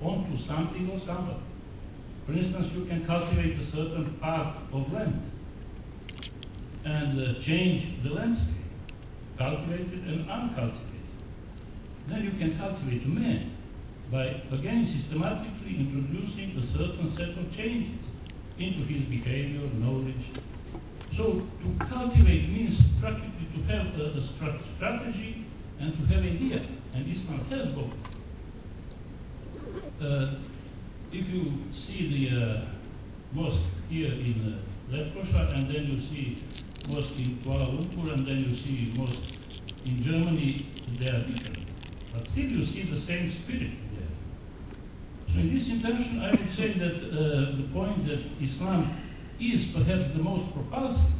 onto something or somebody. For instance, you can cultivate a certain part of land and change the landscape, cultivated and uncultivated. Then you can cultivate a man by, again, systematically introducing a certain set of changes into his behavior, knowledge. So to cultivate means practically to have a strategy and to have idea, and Islam has both. If you see the mosque here in Lefkoša, and then you see mosque in Kuala Lumpur, and then you see mosque in Germany, they are different. But still you see the same spirit there. So in this intention, I would say that the point that Islam is perhaps the most propulsive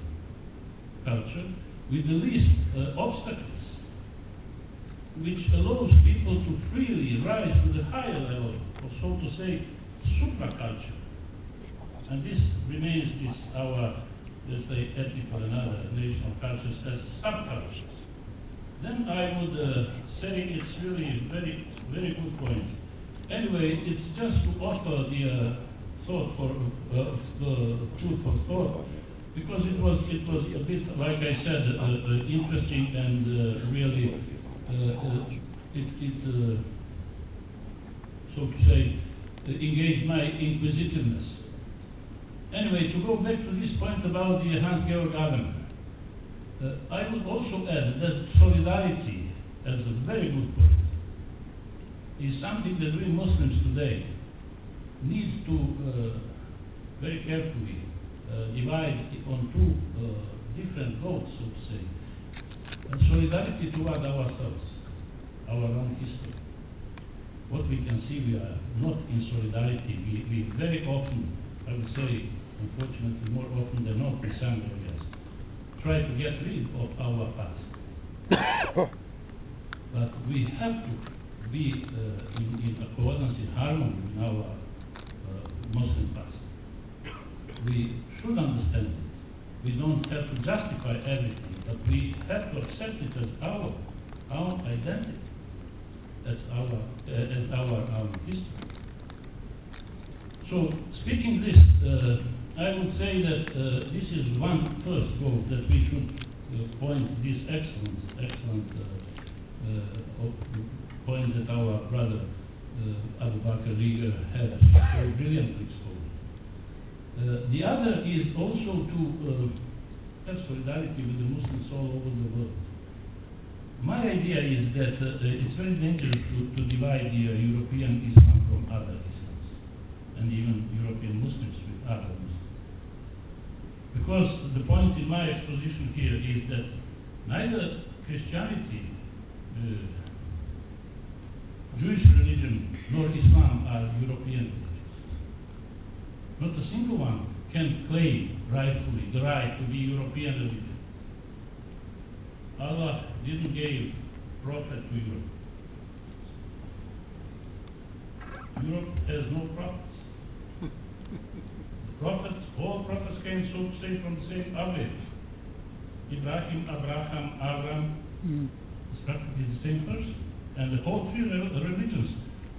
culture with the least obstacles, which allows people to freely rise to the higher level of, so to say, supraculture. And this remains our, let's say, ethical and other national cultures as subcultures. Then I would say it's really a very, very good point. Anyway, it's just to offer the thought for food for thought, because it was a bit, like I said, interesting and really so to say, engaged my inquisitiveness. Anyway, to go back to this point about the Hans-Georg Adem, I would also add that solidarity, as a very good point, is something that we Muslims today need to very carefully divide on two different goals, so to say. Solidarity toward ourselves, our own history. What we can see, we are not in solidarity. We very often, I would say, unfortunately, more often than not, in some areas, try to get rid of our past. But we have to be in accordance, in harmony with our Muslim past. We should understand it. We don't have to justify everything, but we have to accept it as our own identity, as our history. So, speaking this, I would say that this is one first goal that we should point this excellent point that our brother Abu Bakr Rieger had so brilliantly exposed. The other is also to have solidarity with the Muslims all over the world. My idea is that it's very dangerous to divide the European Islam from other Islams, and even European Muslims with other Muslims. Because the point in my exposition here is that neither Christianity, Jewish religion, nor Islam are European religions. Not a single one can claim rightfully the right to be European religion. Allah didn't give prophet to Europe. Europe has no prophets. All prophets came, so to say, from the same average. Ibrahim, Abraham, Avram, is practically the same person. And the whole three religions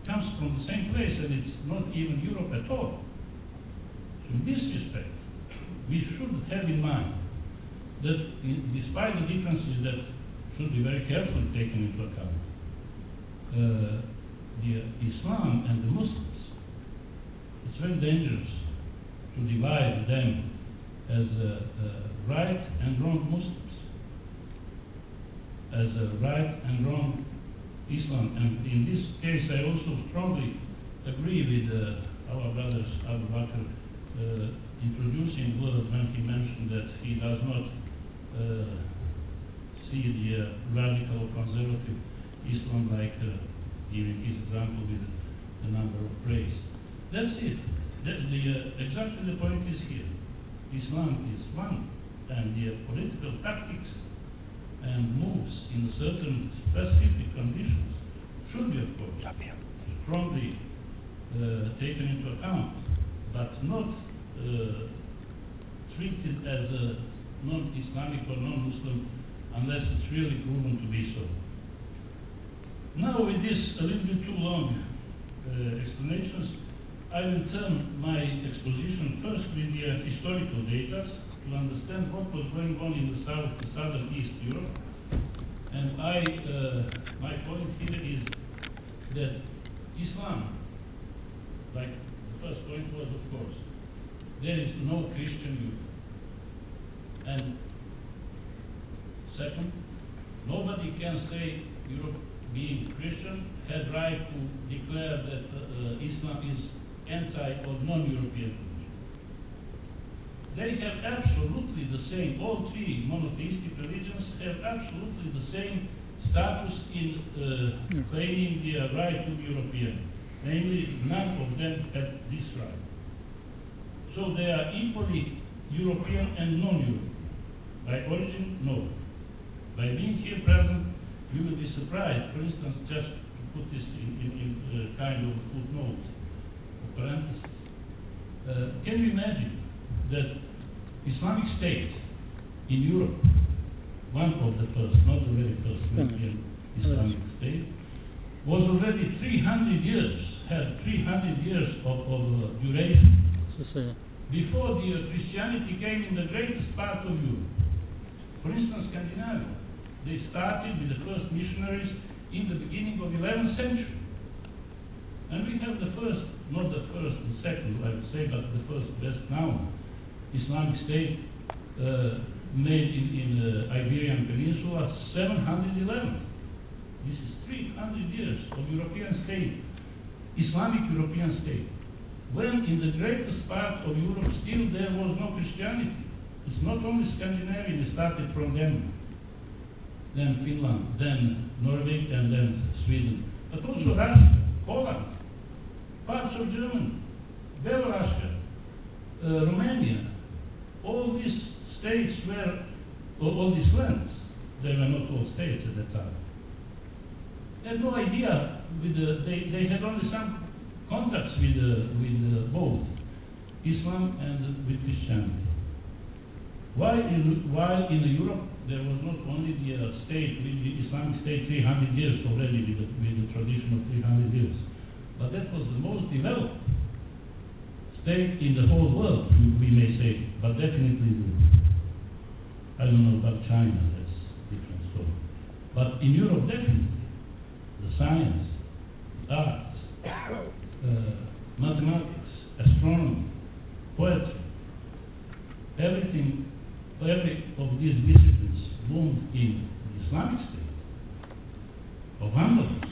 comes from the same place, and it's not even Europe at all. So in this respect, we should have in mind that despite the differences that should be very carefully taken into account, the Islam and the Muslims, it's very dangerous to divide them as right and wrong Muslims, as right and wrong Islam. And in this case, I also strongly agree with our brothers Abu Bakr introducing words when he mentioned that he does not see the radical conservative Islam like giving his example with the number of praise. That's it. Exactly the point is here. Islam is one, and the political tactics and moves in certain specific conditions should be, of course, strongly taken into account, but not treated as a non-Islamic or non-Muslim unless it's really proven to be so. Now, with this a little bit too long explanation, I will turn my exposition first with the historical data to understand what was going on in the southern East Europe. And my point here is that Islam, like the first point was, of course, there is no Christian Europe. And second, nobody can say Europe, being Christian, had right to declare that Islam is anti or non-European religion. They have absolutely the same, all three monotheistic religions have absolutely the same status in claiming their right to be European. Namely, none of them have this right. So they are equally European and non-European. By origin, no. By being here present, you will be surprised, for instance, just to put this in kind of footnote or parenthesis. Can you imagine that Islamic State in Europe, one of the first, not the very first European Islamic State, was already 300 years, had 300 years of duration before the Christianity came in the greatest part of Europe. For instance, Scandinavia. They started with the first missionaries in the beginning of the 11th century. And we have the first, not the first, the second, I would say, but the first best known Islamic State made in the Iberian Peninsula, 711. This is 300 years of European state, Islamic European state. When in the greatest part of Europe still there was no Christianity. It's not only Scandinavia, it started from Denmark, then Finland, then Norway, and then Sweden. But also Russia, Poland, parts of Germany, Belarus, Romania. All these states were, all these lands, they were not all states at that time. They had no idea, they had only some contacts with both Islam and with Christianity. While in Europe there was not only the state, with the Islamic State 300 years already with the tradition of 300 years, but that was the most developed state in the whole world, we may say, but definitely, I don't know about China, that's a different story. But in Europe, definitely, the science, arts, mathematics, astronomy, poetry, every of these disciplines bloomed in the Islamic State of Andalus.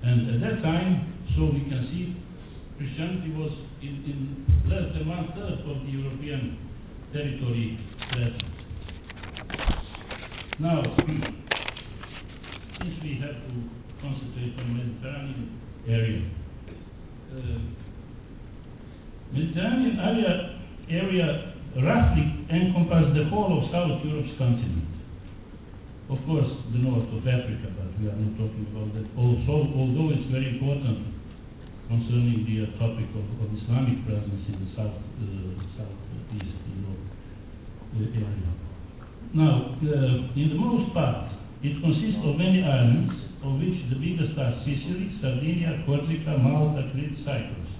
And at that time, so we can see Christianity was in less than 1/3 of the European territory present. Now, since we have to concentrate on the Mediterranean area, Mediterranean area roughly encompasses the whole of South Europe's continent. Of course, the north of Africa, but we are not talking about that. Also, although it's very important concerning the topic of Islamic presence in the southeast Europe area. Now, in the most part, it consists of many islands, of which the biggest are Sicily, Sardinia, Corsica, Malta, Crete, Cyprus.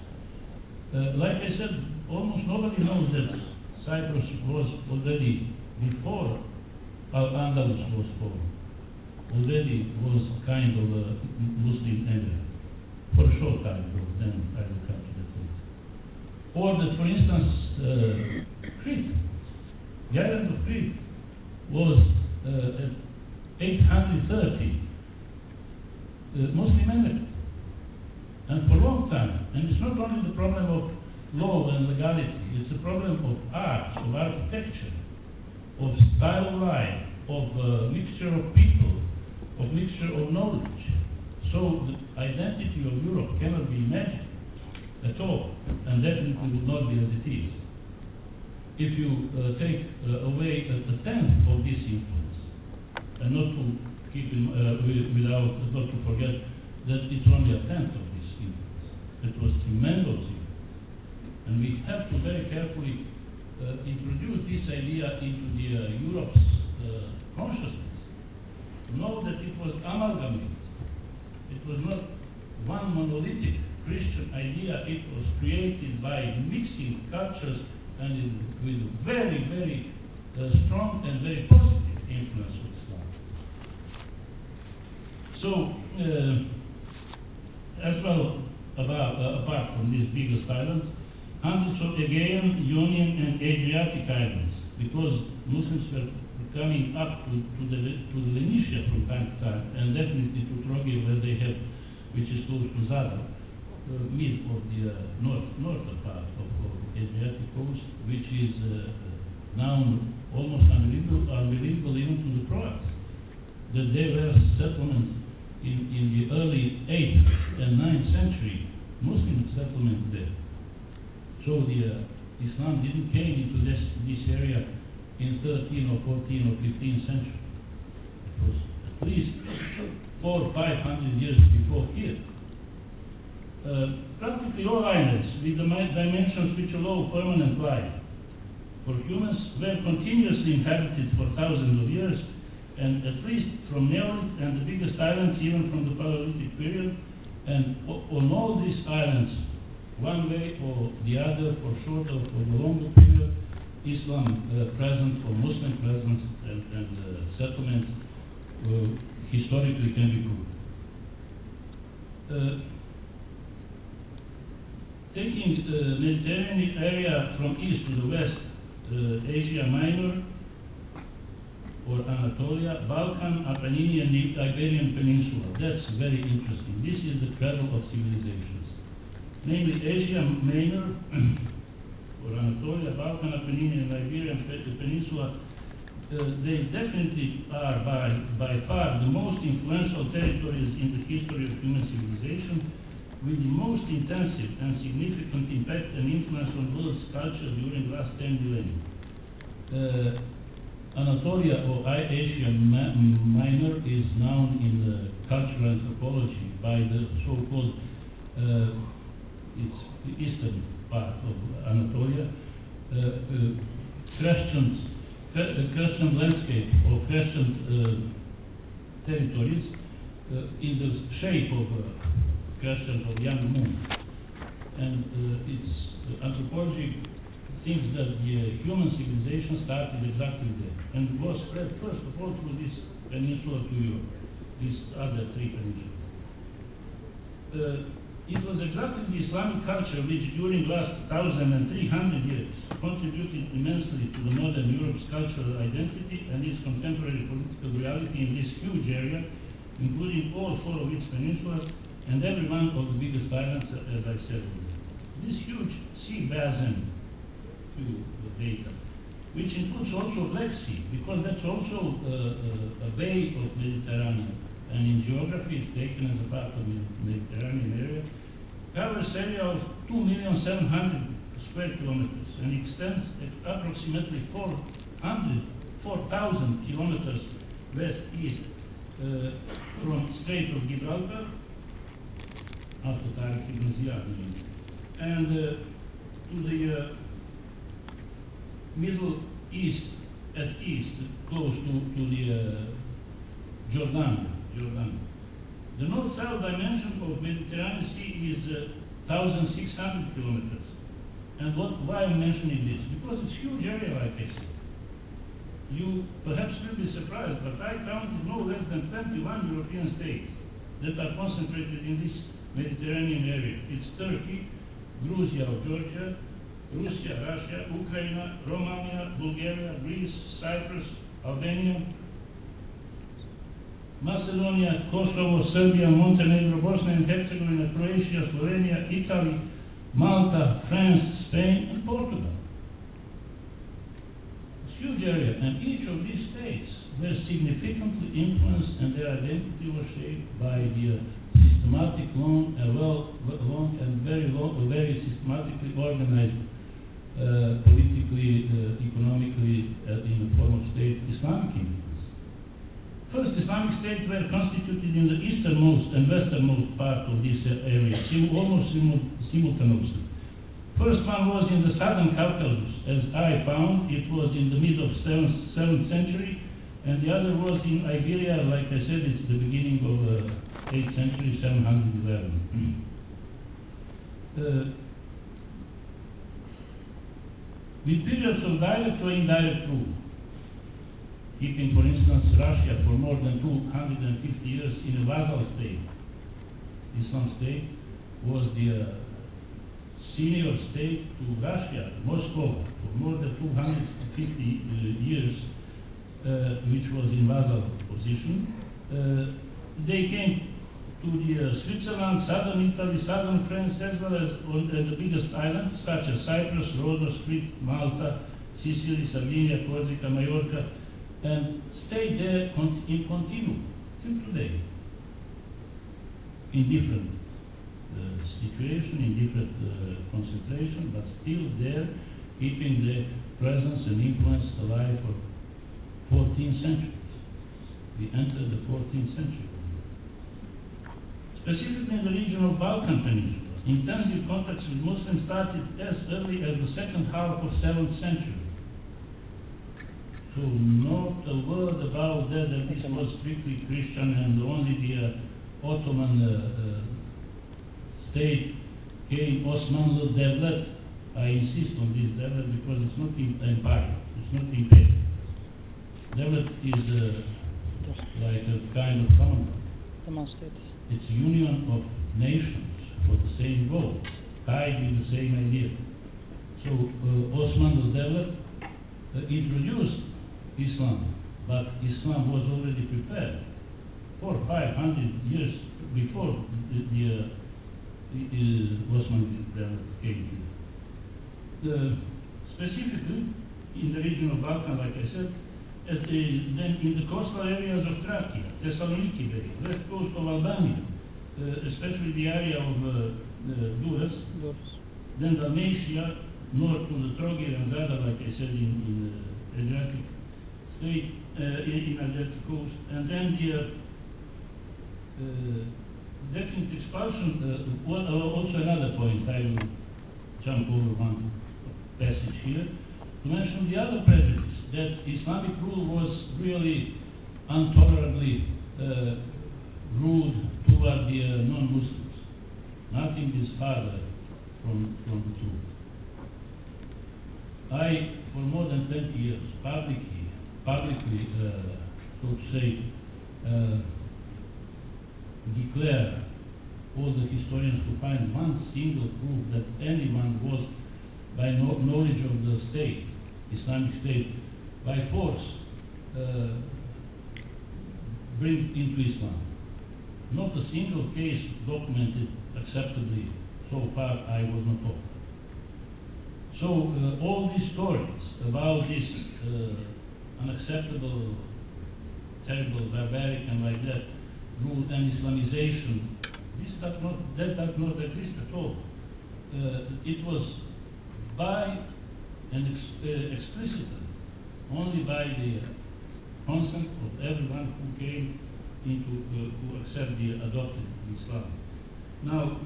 Like I said, almost nobody knows that Cyprus was already, before Al-Andalus was formed, already was kind of a Muslim area. For a short time, then I will come to that later. Or that, for instance, Crete, the island of Crete, was at 830 Muslim area. And for a long time. And it's not only the problem of law and legality, it's a problem of art, of architecture, of style of life, of mixture of people, of mixture of knowledge. So the identity of Europe cannot be imagined at all, and definitely will not be as it is. If you take away a tenth of this influence, and not to keep not to forget that it's only a tenth of this influence. It was tremendous influence, and we have to very carefully introduce this idea into the Europe's consciousness. Know that it was amalgamated. It was not one monolithic Christian idea, it was created by mixing cultures and with very, very strong and very positive influence of Islam. So, as well, apart from these biggest islands, hundreds of Aegean, Ionian, and Adriatic islands, because Muslims were coming up to the Venetia from time to time, and definitely to Trogir, where they have, which is close to Zadar, mid of the northern part of Adriatic coast, which is now almost unbelievable even to the Croats, that there were settlements in the early 8th and 9th century, Muslim settlements there. So the Islam didn't came into this area in 13th or 14th or 15th century. It was at least 400 or 500 years before here. Practically all islands with the dimensions which allow permanent life for humans were continuously inhabited for thousands of years, and at least from Neolithic and the biggest islands even from the Paleolithic period, and on all these islands, one way or the other, for shorter or for the longer period, Islam presence or Muslim presence and settlements historically can be proved. Taking the Mediterranean area from east to the west, Asia Minor or Anatolia, Balkan, Apennine, and the Iberian Peninsula. That's very interesting. This is the cradle of civilizations. Namely, Asia Minor or Anatolia, Balkan, Apennine, and Iberian Peninsula, they definitely are by far the most influential territories in the history of human civilization, with the most intensive and significant impact and influence on world's culture during the last 10 millennia. Anatolia or Asia Minor is known in cultural anthropology by the so-called it's the eastern part of Anatolia, crescent landscape or crescent territories in the shape of a crescent of young moon. And its anthropology thinks that the human civilization started exactly there and was spread first of all through this peninsula to Europe, these other three peninsulas. It was exactly the Islamic culture which during last 1,300 years contributed immensely to the modern Europe's cultural identity and its contemporary political reality in this huge area, including all four of its peninsulas and every one of the biggest islands, as I said. This huge sea basin to the data, which includes also Black Sea, because that's also a bay of Mediterranean, and in geography it's taken as a part of the Mediterranean area, covers area of 2,700,000 square kilometers and extends at approximately 4,000 kilometers west-east from Strait of Gibraltar, after Tariq ibn Ziyad, and to the Middle East, at east, close to the Jordan. The north-south dimension of Mediterranean Sea is 1,600 kilometers. And why I'm mentioning this? Because it's a huge area, like I said. You perhaps will be surprised, but I counted no less than 21 European states that are concentrated in this Mediterranean area. It's Turkey, Georgia or Georgia, Russia, Russia, Ukraine, Romania, Bulgaria, Greece, Cyprus, Albania, Macedonia, Kosovo, Serbia, Montenegro, Bosnia and Herzegovina, Croatia, Slovenia, Italy, Malta, France, Spain, and Portugal. It's a huge area, and each of these states were significantly influenced and their identity was shaped by the systematic, long and very systematically organized politically, economically, in the form of state Islamic influence. First Islamic states were constituted in the easternmost and westernmost part of this area, almost simultaneously. First one was in the southern Caucasus, as I found. It was in the middle of 7th century, and the other was in Iberia. Like I said, it's the beginning of 8th century, 711. With periods of direct or indirect rule, keeping, for instance, Russia for more than 250 years in a vassal state. Islam state was the senior state to Russia, Moscow, for more than 250 years, which was in vassal position. They came to the Switzerland, southern Italy, southern France, as well as on the biggest islands, such as Cyprus, Rhodes, Crete, Malta, Sicily, Sardinia, Corsica, Majorca, and stayed there in continuum till today, in different situation, in different concentration, but still there, keeping their presence and influence alive for 14 centuries. We entered the 14th century. Specifically in the region of Balkan Peninsula, intensive contacts with Muslims started as early as the second half of 7th century. So not a word about that this was strictly Christian and only the Ottoman state came Osmanlı Devlet. I insist on this Devlet because it's not empire, it's not imperial. Devlet is like a kind of commonwealth. It's a union of nations for the same goal, tied with the same idea. So Osmanlı Devlet introduced Islam, but Islam was already prepared 400 or 500 years before the Osmanlı Devlet came here. Specifically in the region of Balkan, like I said, then in the coastal areas of Thracia, Thessaloniki Bay, west coast of Albania, especially the area of Durrës, then Dalmatia, north to the Trogir and Zadar, like I said, in Adriatic state, in Adriatic coast, and then the definite expulsion. Also another point, I will jump over one passage here, to mention the other prejudice, that Islamic rule was really intolerably rude toward the non-Muslims. Nothing is farther from the truth. I, for more than 20 years, publicly, so to say, declare all the historians to find one single proof that anyone was, by knowledge of the state, Islamic State, by force, bring into Islam. Not a single case documented acceptably so far I was not told. So all these stories about this unacceptable, terrible, barbaric and like that rule and Islamization, that does not exist at all. It was by and explicitly only by the consent of everyone who came into who accept the adopted Islam. Now,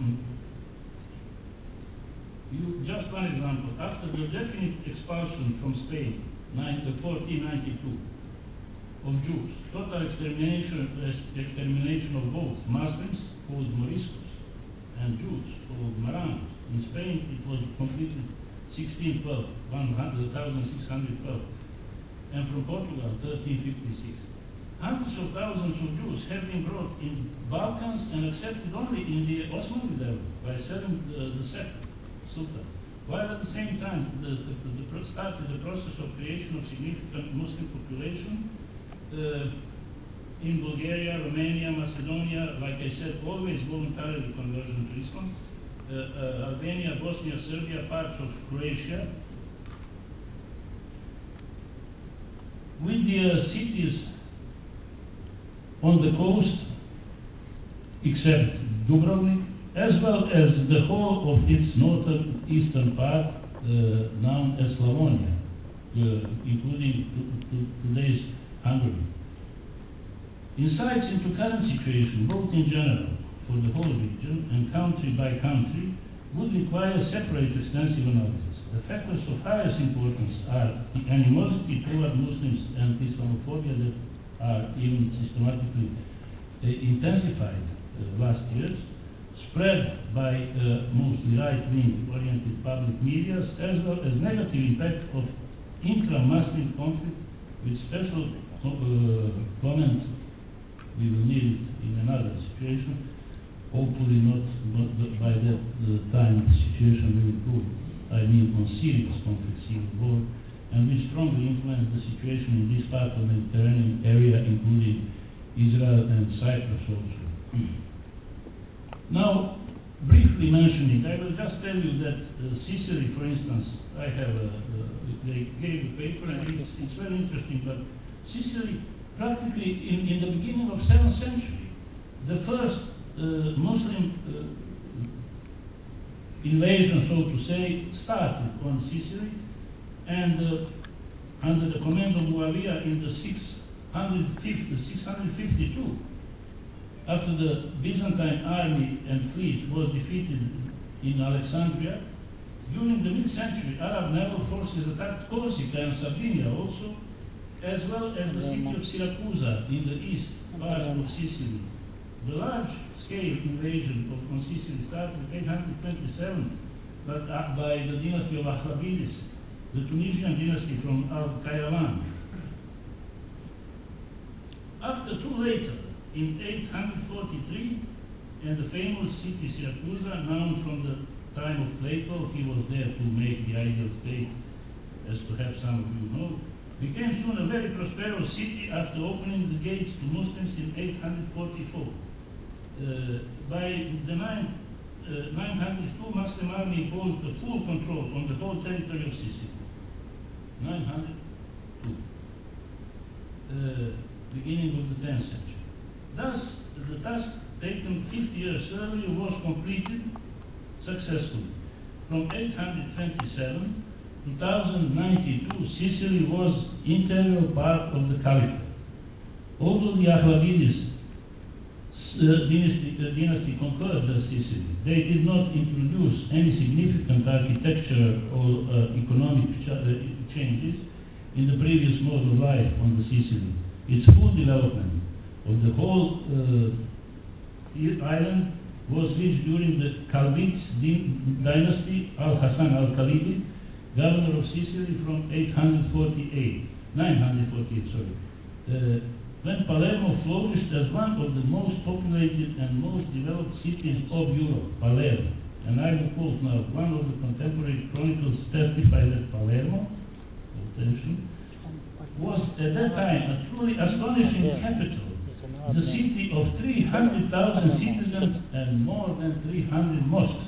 just one example. After the definite expulsion from Spain, 1492, of Jews, total extermination of both Muslims, called Moriscos, and Jews, called Marranos. In Spain, it was completed 1612. And from Portugal, 1356. Hundreds of thousands of Jews have been brought in Balkans and accepted only in the Osmanlı Devlet by Selim the Second Sultan. While at the same time, started the process of creation of significant Muslim population in Bulgaria, Romania, Macedonia, like I said, always voluntarily conversion to Islam, Albania, Bosnia, Serbia, parts of Croatia. With the cities on the coast, except Dubrovnik, as well as the whole of its northeastern part, known as Slavonia, including today's Hungary. Insights into current situation, both in general for the whole region and country by country, would require separate extensive analysis. The factors of highest importance are the animosity toward Muslims and Islamophobia that are even systematically intensified last years, spread by mostly right-wing oriented public media, as well as negative impact of intra-Muslim conflict, with special comment. We will need it in another situation. Hopefully not by that time the situation will improve. I mean on serious conflict, civil war, and which strongly influence the situation in this part of the Mediterranean area, including Israel and Cyprus also. Now, briefly mentioning, I will just tell you that Sicily, for instance, I have they gave a paper, and it's very interesting, but Sicily, practically in the beginning of 7th century, the first Muslim invasion, so to say, started on Sicily, and under the command of Muawiyah in the 652, after the Byzantine army and fleet was defeated in Alexandria. During the mid-century, Arab naval forces attacked Corsica and Sardinia also, as well as the city of Siracusa in the east part of Sicily. The large-scale invasion on Sicily started in 827, but by the dynasty of Ahlabides, the Tunisian dynasty from Al-Qayrawan. After two later, in 843, and the famous city Siracusa, known from the time of Plato, he was there to make the ideal state, as perhaps some of you know, became soon a very prosperous city after opening the gates to Muslims in 844. By the 902, Muslim army imposed the full control on the whole territory of Sicily. 902, beginning of the 10th century. Thus, the task taken 50 years earlier was completed successfully. From 827 to 1092, Sicily was integral part of the Caliphate. Although the Ahlabides dynasty conquered Sicily, they did not introduce any significant architecture or economic changes in the previous mode of life on the Sicily. Its full development of the whole island was reached during the Khalid dynasty, Al-Hassan al-Khalidi, governor of Sicily from 948, when Palermo flourished as one of the most populated and most developed cities of Europe, Palermo. And I will quote now, one of the contemporary chronicles testified that Palermo, attention, was at that time a truly astonishing capital, the city of 300,000 citizens and more than 300 mosques.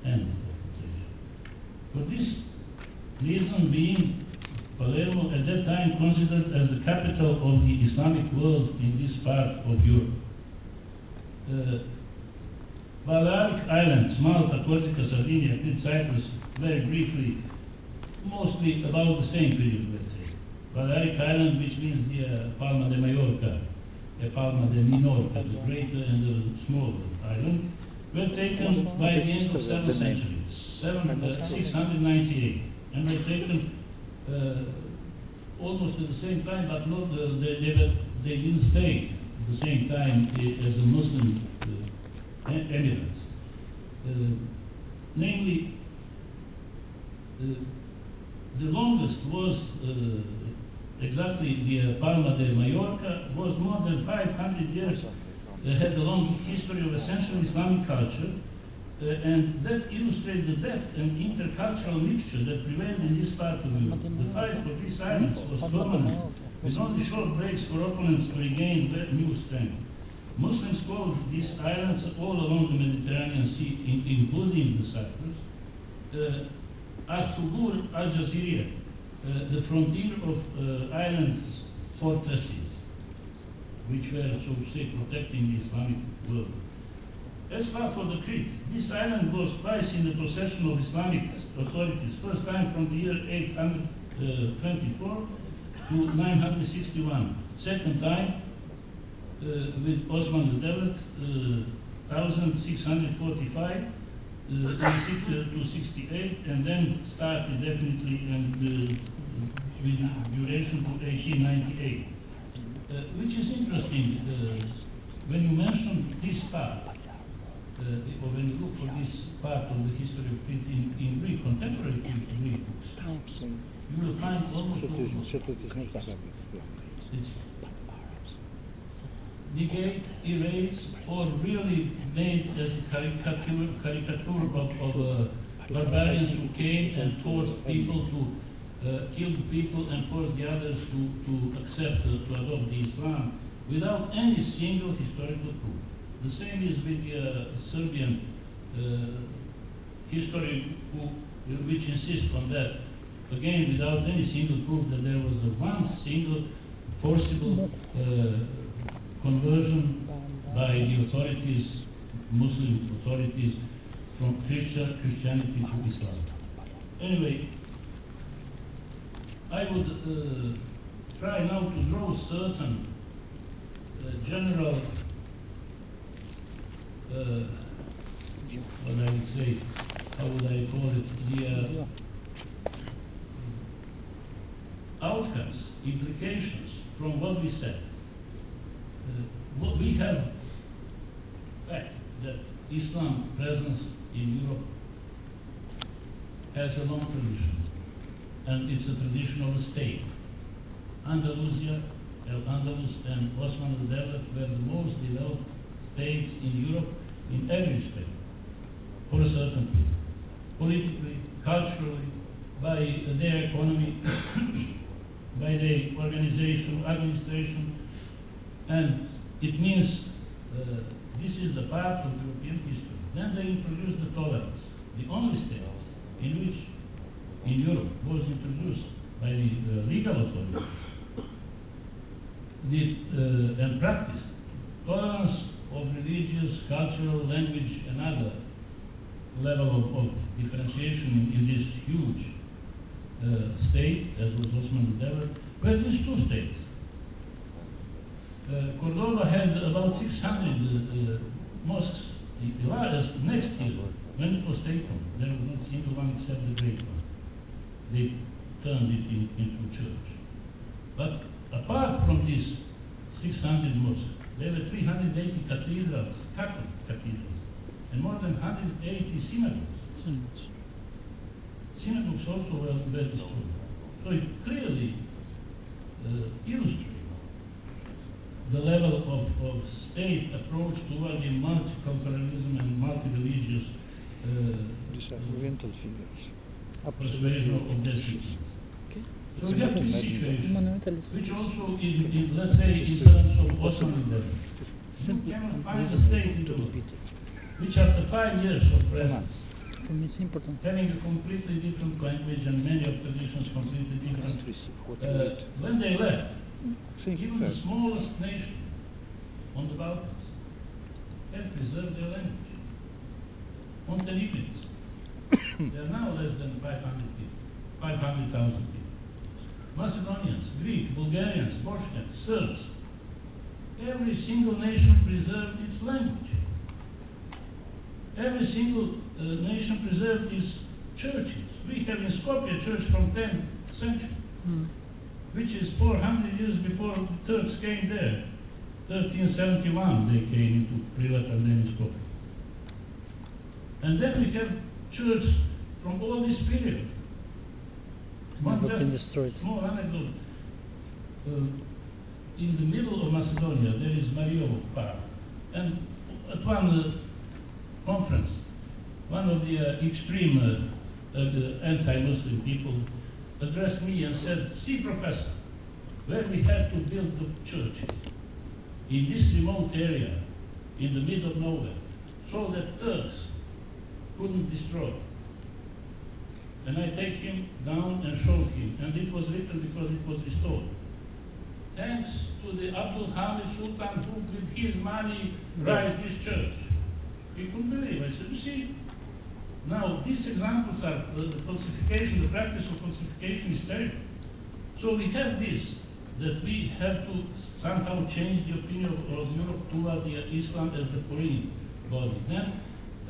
End of quotation. For this reason being, Palermo at that time considered as the capital of the Islamic world in this part of Europe. Balearic Islands, Malta, Corsica, Sardinia, and Cyprus, very briefly, mostly about the same period, let's say. Balearic Island, which means the Palma de Mallorca, Palma de Minorca, the greater and the smaller island, were taken by the end of 7th century, 698, and were taken almost at the same time, but not they didn't stay at the same time as the Muslim emirates. Namely, the longest was exactly the Palma de Mallorca, was more than 500 years, had a long history of essential Islamic culture, and that illustrates the depth and intercultural mixture that prevailed in this part of Europe. The fight for these islands was permanent, with only short breaks for opponents to regain new strength. Muslims called these islands all along the Mediterranean Sea, including the Cyprus, Al-Subur al-Jaziriyah, the frontier of islands fortresses, which were, so to say, protecting the Islamic world. As far for the Crete, this island was twice in the possession of Islamic authorities, first time from the year 824 to 961, second time with Osman the 1645 to 68, and then started definitely and with duration to 1898. Which is interesting when you mention this part. when you look for this part of the history of print in Greek, contemporary Greek books, you will find almost all it's negate, erase, or really made as a caricature of barbarians who came and forced people to kill people and forced the others to accept, to adopt the Islam without any single historical proof. The same is with the Serbian history which insists on that. Again, without any single proof that there was one single forcible conversion by the authorities, Muslim authorities, from Christianity to Islam. Anyway, I would try now to draw certain general, what I would say, how would I call it, the outcomes, implications from what we said. What we have fact that Islam presence in Europe has a long tradition, and it's a tradition of a state. Andalusia, Al-Andalus and Osman al-Dawla were the most developed states in Europe in every respect, for a certain period. Politically, culturally, by their economy, by their organization, administration, and it means this is the part of European history. Then they introduced the tolerance, the only state in which in Europe was introduced by the legal authorities and practiced tolerance of religious, cultural, language, and other level of differentiation in this huge state, as was Osman al-Dawla, were these two states. Cordoba had about 600 mosques. The largest next year, when it was taken, there was not a single one except the great one. They turned it into church. But apart from these 600 mosques, there were 380 cathedrals, Catholic cathedrals, and more than 180 synagogues. Synagogues also were destroyed. So it clearly illustrates the level of state approach toward the multiculturalism and multi-religious persuasion of their citizens. So we have this situation, which also is, let's say, in terms of Osman al-Dawla, you cannot find a state in the world which after 5 years of presence, having a completely different language and many of traditions completely different, when they left, even the smallest nation on the Balkans have preserved their language. Montenegrins, they are now less than 500,000 people. Macedonians, Greek, Bulgarians, Bosniaks, Serbs, every single nation preserved its language. Every single nation preserved its churches. We have in Skopje a church from 10th century. Which is 400 years before the Turks came there. 1371 they came into Prilat and then Skopje. And then we have church from all this period. One small anecdote. In the middle of Macedonia there is Mariovo Park. And at one conference, one of the extreme anti-Muslim people addressed me and said, "See, Professor, where we had to build the church in this remote area in the middle of nowhere so that Turks couldn't destroy." And I take him down and show him, and it was written because it was restored. Thanks to the Abdul Hamid Sultan who with his money raised this church. He couldn't believe. I said, you see, now these examples are the falsification, the practice of falsification is terrible. So we have this, that we have to somehow change the opinion of Europe toward the Islam as the foreign body. Then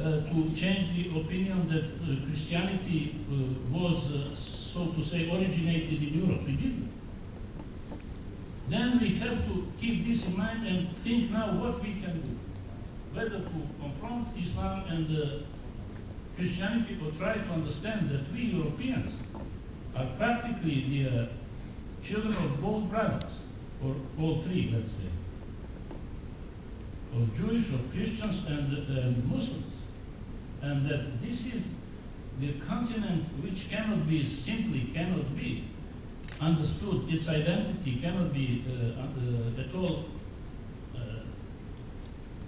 to change the opinion that Christianity was, so to say, originated in Europe. We didn't. Then we have to keep this in mind and think now what we can do. whether to confront Islam and Christianity or try to understand that we Europeans are practically the children of both brothers, or all three, let's say, of Jewish, of Christians, and Muslims, and that this is the continent which cannot be understood, its identity cannot be at all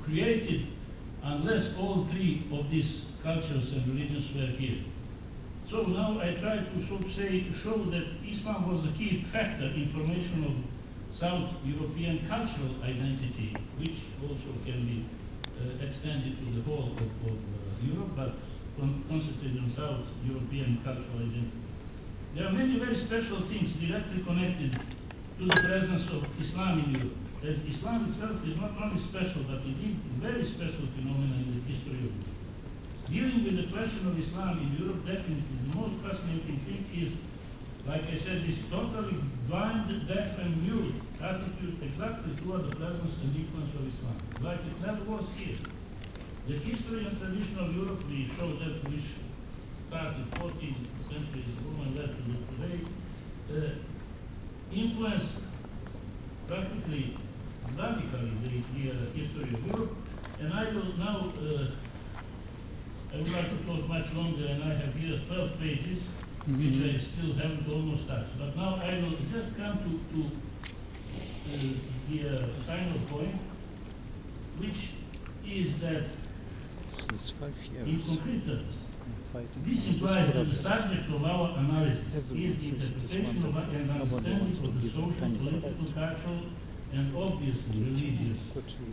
created unless all three of these cultures and religions were here. So now I try to show that Islam was a key factor in formation of South European cultural identity, which also can be extended to the whole of Europe, but concentrated on South European cultural identity. There are many very special things directly connected to the presence of Islam in Europe. As Islam itself is not only special, but indeed a very special phenomenon in the history of Europe. Dealing with the question of Islam in Europe, definitely the most fascinating thing is, like I said, this totally blind, deaf and mute attitude exactly toward the presence and influence of Islam, like it never was here. The history and tradition of Europe, we show that, which started 14th century, Roman led to today, influenced practically radically the history of Europe. And I will now, I would like to talk much longer, and I have here 12 pages, which I still haven't almost touched. But now I will just come to the final point, which is that in concrete terms, this implies that the subject of our analysis is the interpretation of and understanding of the social, political, cultural, and obviously religious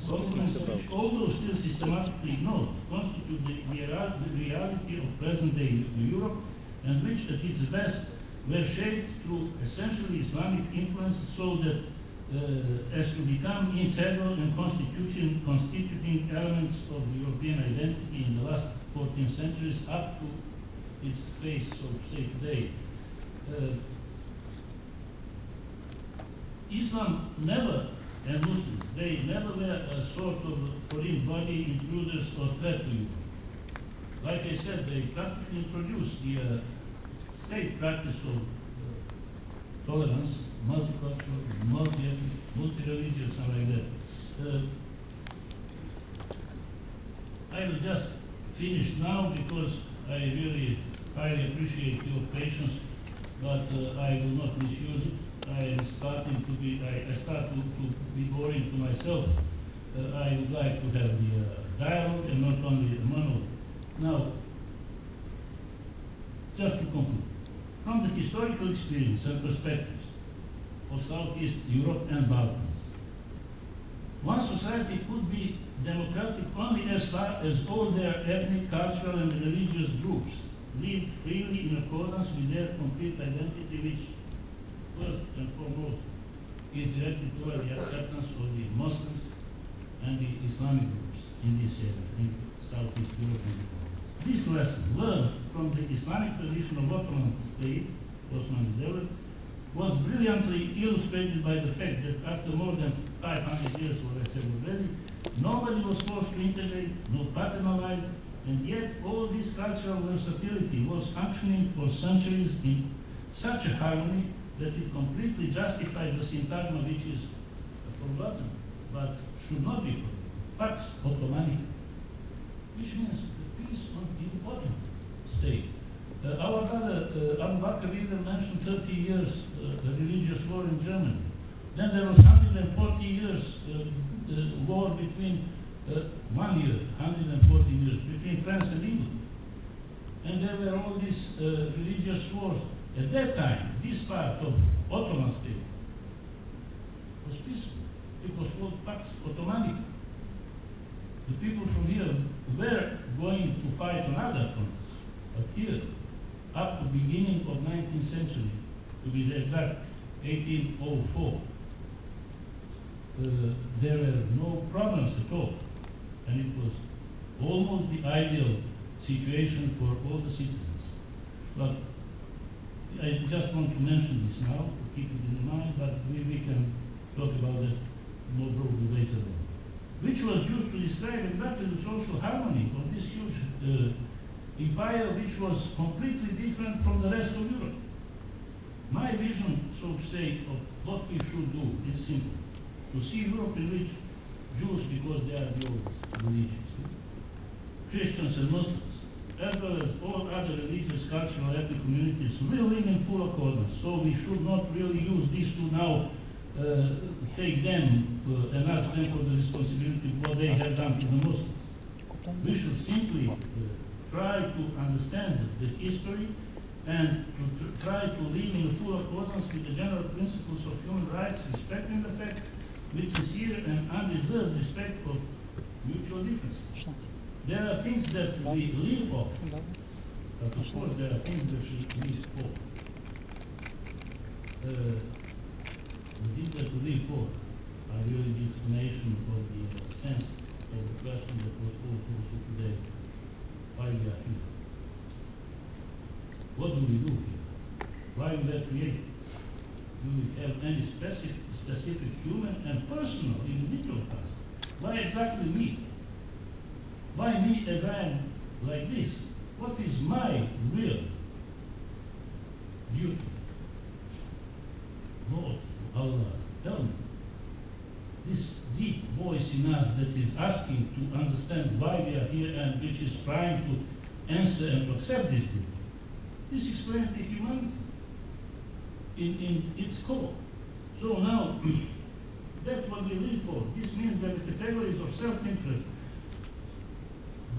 documents which, although still systematically ignored, constitute the reality of present-day Europe, and which at its best were shaped through essentially Islamic influence, so that as to become integral and constituting elements of the European identity in the last 14 centuries up to its face, so to say, today. Islam never, and Muslims, they never were a sort of foreign body, intruders, or threat to you. Like I said, they practically introduced the state practice of tolerance, multicultural, multi-ethnic, multi-religious, something like that. I will just finish now because I really highly appreciate your patience, but I will not misuse it. I start to be boring to myself. I would like to have the dialogue and not only the monologue. Now, just to conclude, from the historical experience and perspectives of Southeast Europe and Balkans, one society could be democratic only as far as all their ethnic, cultural, and religious groups live freely in accordance with their complete identity, which first and foremost is directed toward the acceptance of the Muslims and the Islamic groups in this area, in Southeast Europe and the Balkans. This lesson, learned from the Islamic tradition of Ottoman state, Osman Devlet, was brilliantly illustrated by the fact that after more than 500 years, what I said already, nobody was forced to integrate, no paternalized, and yet all this cultural versatility was functioning for centuries in such a harmony that it completely justified the syntagma which is forgotten, but should not be forgotten, Pax Ottomani, which means the peace of the Ottoman state. Our brother Abu Bakr Rieger mentioned 30 years religious war in Germany. Then there was 140 years war between 1 year, 140 years between France and England. And there were all these religious wars. At that time, this part of Ottoman state was peaceful. It was called Pax Ottomani. The people from here were going to fight on other fronts, but here, up to the beginning of 19th century, to be exact, 1804, there were no problems at all, and it was almost the ideal situation for all the citizens. But I just want to mention this now, to keep it in mind, but we can talk about it more broadly later on. which was used to describe exactly the social harmony of this huge empire, which was completely different from the rest of Europe. My vision, so to say, of what we should do is simple: to see Europe in which Jews, because they are the oldest religions, Christians and Muslims, as well as all other religious, cultural, ethnic communities, living in full accordance. So we should not really use these to now take them and ask them for the responsibility of what they have done to the Muslims. We should simply try to understand the history and to try to live in full accordance with the general principles of human rights, respecting the fact with sincere and unreserved respect of mutual differences. There are things that we live off, but of course there are things that we live for. The things that we live for are really the explanation of the sense of the question that was posed also today: why we are here? What do we do here? Why we were created? Do we have any specific human and personal, individual task? Why exactly me? Why me as I am like this? What is my real duty? Lord, Allah, tell me. This deep voice in us that is asking to understand why we are here and which is trying to answer and to accept this duty. This explains the humanity in its core. So now, that's what we live for. This means that the categories of self-interest,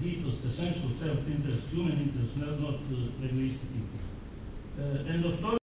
deepest, essential self-interest, human interest, not egoistic interest, and authority.